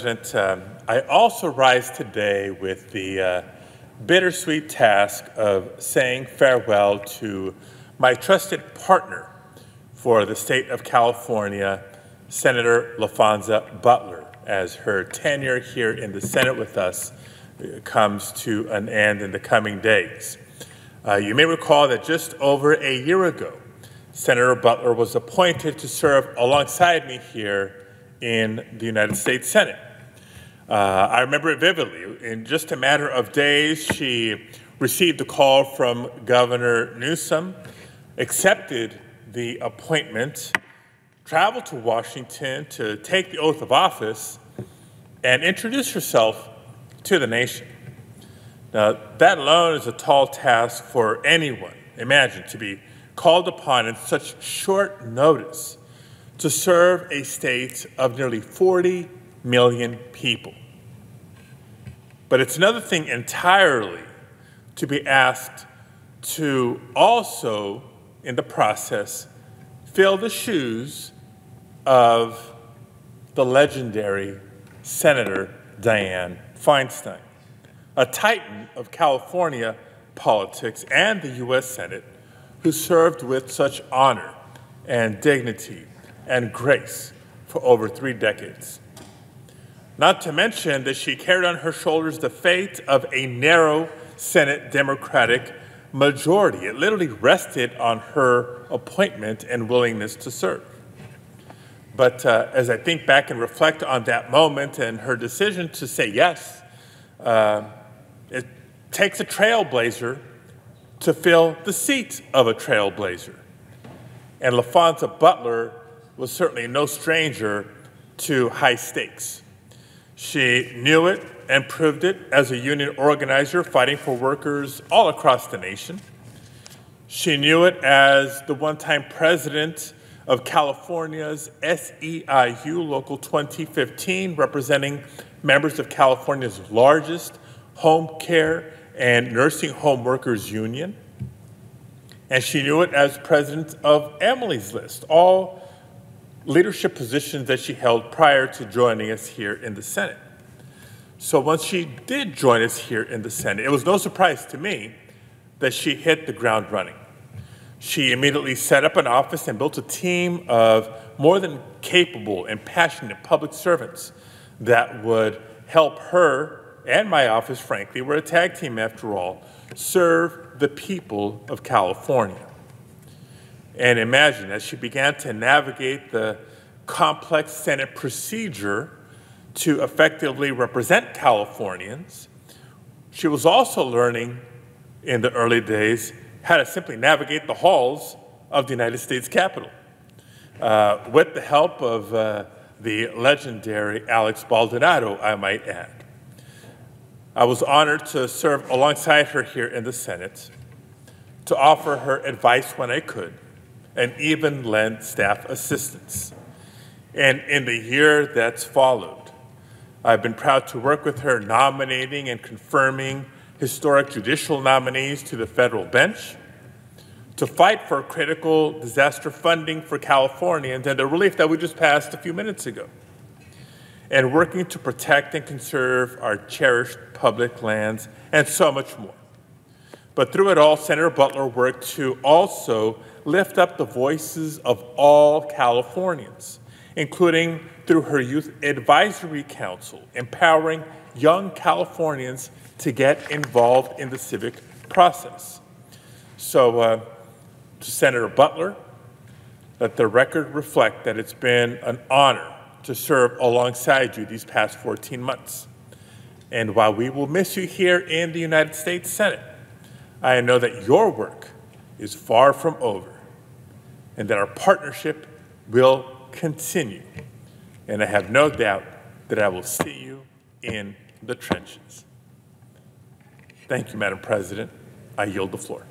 President, I also rise today with the bittersweet task of saying farewell to my trusted partner for the state of California, Senator LaFonza Butler, as her tenure here in the Senate with us comes to an end in the coming days. You may recall that just over a year ago, Senator Butler was appointed to serve alongside me here in the United States Senate. I remember it vividly. In just a matter of days, she received a call from Governor Newsom, accepted the appointment, traveled to Washington to take the oath of office, and introduce herself to the nation. Now, that alone is a tall task for anyone. Imagine to be called upon in such short notice to serve a state of nearly 40 million people. But it's another thing entirely to be asked to also, in the process, fill the shoes of the legendary Senator Dianne Feinstein, a titan of California politics and the U.S. Senate, who served with such honor and dignity and grace for over 3 decades. Not to mention that she carried on her shoulders the fate of a narrow Senate Democratic majority. It literally rested on her appointment and willingness to serve. But as I think back and reflect on that moment and her decision to say yes, it takes a trailblazer to fill the seat of a trailblazer. And LaFonza Butler was certainly no stranger to high stakes. She knew it and proved it as a union organizer fighting for workers all across the nation. She knew it as the one-time president of California's SEIU Local 2015, representing members of California's largest home care and nursing home workers union. And she knew it as president of Emily's List, all leadership positions that she held prior to joining us here in the Senate. So once she did join us here in the Senate, it was no surprise to me that she hit the ground running. She immediately set up an office and built a team of more than capable and passionate public servants that would help her and my office, frankly, we're a tag team after all, serve the people of California. And imagine, as she began to navigate the complex Senate procedure to effectively represent Californians, she was also learning in the early days how to simply navigate the halls of the United States Capitol with the help of the legendary Alex Baldonado, I might add. I was honored to serve alongside her here in the Senate, to offer her advice when I could, and even lend staff assistance. And in the year that's followed, I've been proud to work with her nominating and confirming historic judicial nominees to the federal bench, to fight for critical disaster funding for Californians and the relief that we just passed a few minutes ago, and working to protect and conserve our cherished public lands, and so much more. But through it all, Senator Butler worked to also lift up the voices of all Californians, including through her Youth Advisory Council, empowering young Californians to get involved in the civic process. So to Senator Butler, let the record reflect that it's been an honor to serve alongside you these past 14 months. And while we will miss you here in the United States Senate, I know that your work is far from over and that our partnership will continue. And I have no doubt that I will see you in the trenches. Thank you, Madam President. I yield the floor.